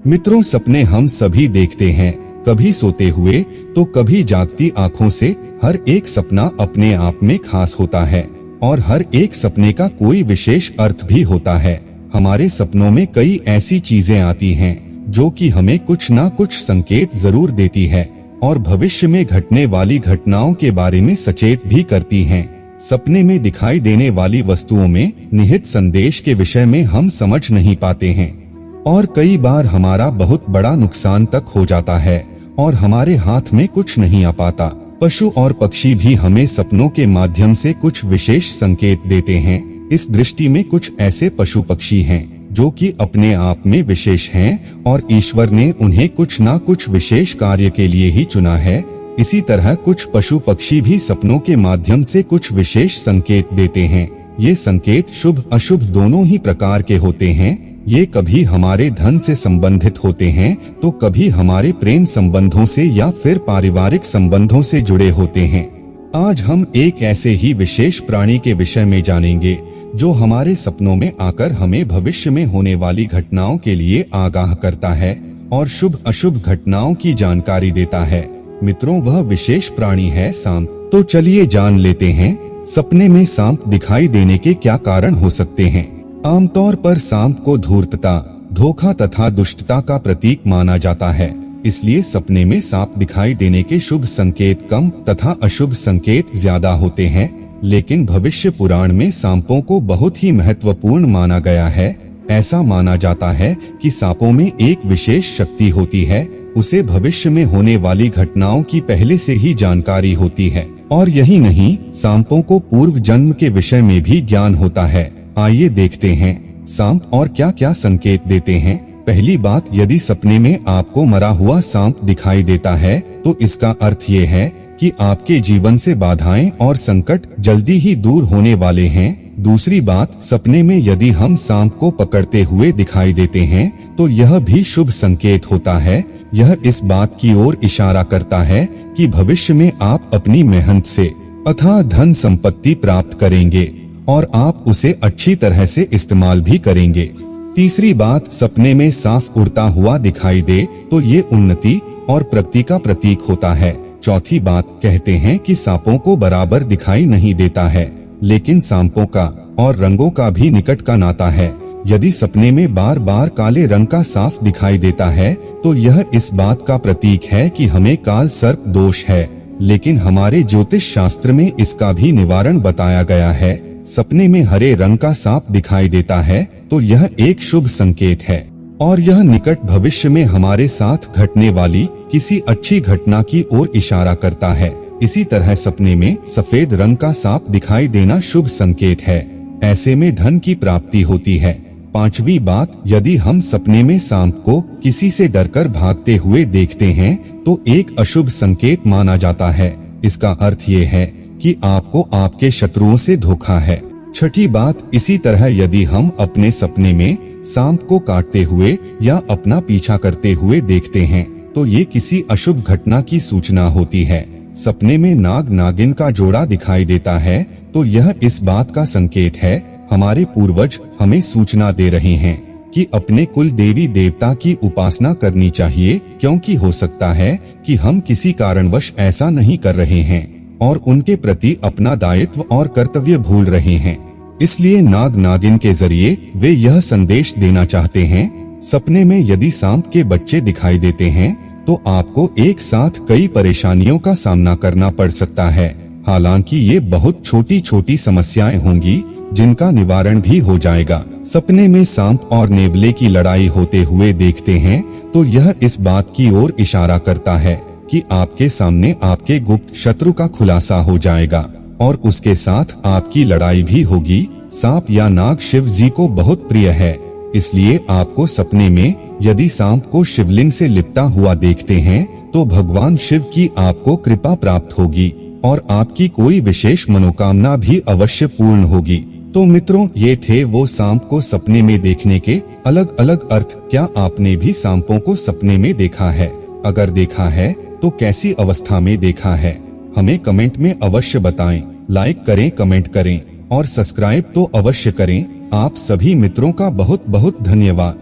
मित्रों, सपने हम सभी देखते हैं, कभी सोते हुए तो कभी जागती आंखों से। हर एक सपना अपने आप में खास होता है और हर एक सपने का कोई विशेष अर्थ भी होता है। हमारे सपनों में कई ऐसी चीजें आती हैं जो कि हमें कुछ ना कुछ संकेत जरूर देती है और भविष्य में घटने वाली घटनाओं के बारे में सचेत भी करती हैं। सपने में दिखाई देने वाली वस्तुओं में निहित संदेश के विषय में हम समझ नहीं पाते हैं और कई बार हमारा बहुत बड़ा नुकसान तक हो जाता है और हमारे हाथ में कुछ नहीं आ पाता। पशु और पक्षी भी हमें सपनों के माध्यम से कुछ विशेष संकेत देते हैं। इस दृष्टि में कुछ ऐसे पशु पक्षी हैं जो कि अपने आप में विशेष हैं और ईश्वर ने उन्हें कुछ ना कुछ विशेष कार्य के लिए ही चुना है। इसी तरह कुछ पशु पक्षी भी सपनों के माध्यम से कुछ विशेष संकेत देते हैं। ये संकेत शुभ अशुभ दोनों ही प्रकार के होते हैं। ये कभी हमारे धन से संबंधित होते हैं तो कभी हमारे प्रेम संबंधों से या फिर पारिवारिक संबंधों से जुड़े होते हैं। आज हम एक ऐसे ही विशेष प्राणी के विषय में जानेंगे जो हमारे सपनों में आकर हमें भविष्य में होने वाली घटनाओं के लिए आगाह करता है और शुभ अशुभ घटनाओं की जानकारी देता है। मित्रों, वह विशेष प्राणी है सांप। तो चलिए जान लेते हैं सपने में सांप दिखाई देने के क्या कारण हो सकते हैं। आमतौर पर सांप को धूर्तता, धोखा तथा दुष्टता का प्रतीक माना जाता है, इसलिए सपने में सांप दिखाई देने के शुभ संकेत कम तथा अशुभ संकेत ज्यादा होते हैं। लेकिन भविष्य पुराण में सांपों को बहुत ही महत्वपूर्ण माना गया है। ऐसा माना जाता है कि सांपों में एक विशेष शक्ति होती है, उसे भविष्य में होने वाली घटनाओं की पहले से ही जानकारी होती है। और यही नहीं, सांपों को पूर्व जन्म के विषय में भी ज्ञान होता है। आइए देखते हैं सांप और क्या क्या संकेत देते हैं। पहली बात, यदि सपने में आपको मरा हुआ सांप दिखाई देता है तो इसका अर्थ ये है कि आपके जीवन से बाधाएं और संकट जल्दी ही दूर होने वाले हैं। दूसरी बात, सपने में यदि हम सांप को पकड़ते हुए दिखाई देते हैं तो यह भी शुभ संकेत होता है। यह इस बात की ओर इशारा करता है कि भविष्य में आप अपनी मेहनत से अथाह धन संपत्ति प्राप्त करेंगे और आप उसे अच्छी तरह से इस्तेमाल भी करेंगे। तीसरी बात, सपने में सांप उड़ता हुआ दिखाई दे तो ये उन्नति और प्रगति का प्रतीक होता है। चौथी बात, कहते हैं कि सांपों को बराबर दिखाई नहीं देता है, लेकिन सांपों का और रंगों का भी निकट का नाता है। यदि सपने में बार बार काले रंग का सांप दिखाई देता है तो यह इस बात का प्रतीक है कि हमें काल सर्प दोष है, लेकिन हमारे ज्योतिष शास्त्र में इसका भी निवारण बताया गया है। सपने में हरे रंग का सांप दिखाई देता है तो यह एक शुभ संकेत है और यह निकट भविष्य में हमारे साथ घटने वाली किसी अच्छी घटना की ओर इशारा करता है। इसी तरह सपने में सफेद रंग का सांप दिखाई देना शुभ संकेत है, ऐसे में धन की प्राप्ति होती है। पांचवी बात, यदि हम सपने में सांप को किसी से डरकर भागते हुए देखते हैं तो एक अशुभ संकेत माना जाता है। इसका अर्थ ये है कि आपको आपके शत्रुओं से धोखा है। छठी बात, इसी तरह यदि हम अपने सपने में सांप को काटते हुए या अपना पीछा करते हुए देखते हैं तो ये किसी अशुभ घटना की सूचना होती है। सपने में नाग नागिन का जोड़ा दिखाई देता है तो यह इस बात का संकेत है हमारे पूर्वज हमें सूचना दे रहे हैं कि अपने कुल देवी देवता की उपासना करनी चाहिए, क्योंकि हो सकता है कि हम किसी कारणवश ऐसा नहीं कर रहे हैं और उनके प्रति अपना दायित्व और कर्तव्य भूल रहे हैं। इसलिए नाग नागिन के जरिए वे यह संदेश देना चाहते हैं। सपने में यदि सांप के बच्चे दिखाई देते हैं तो आपको एक साथ कई परेशानियों का सामना करना पड़ सकता है। हालांकि ये बहुत छोटी छोटी समस्याएं होंगी जिनका निवारण भी हो जाएगा। सपने में सांप और नेवले की लड़ाई होते हुए देखते हैं तो यह इस बात की ओर इशारा करता है कि आपके सामने आपके गुप्त शत्रु का खुलासा हो जाएगा और उसके साथ आपकी लड़ाई भी होगी। सांप या नाग शिव जी को बहुत प्रिय है, इसलिए आपको सपने में यदि सांप को शिवलिंग से लिपटा हुआ देखते हैं तो भगवान शिव की आपको कृपा प्राप्त होगी और आपकी कोई विशेष मनोकामना भी अवश्य पूर्ण होगी। तो मित्रों, ये थे वो सांप को सपने में देखने के अलग अलग अर्थ। क्या आपने भी सांपों को सपने में देखा है? अगर देखा है तो कैसी अवस्था में देखा है? हमें कमेंट में अवश्य बताएं। लाइक करें, कमेंट करें और सब्सक्राइब तो अवश्य करें। आप सभी मित्रों का बहुत बहुत धन्यवाद।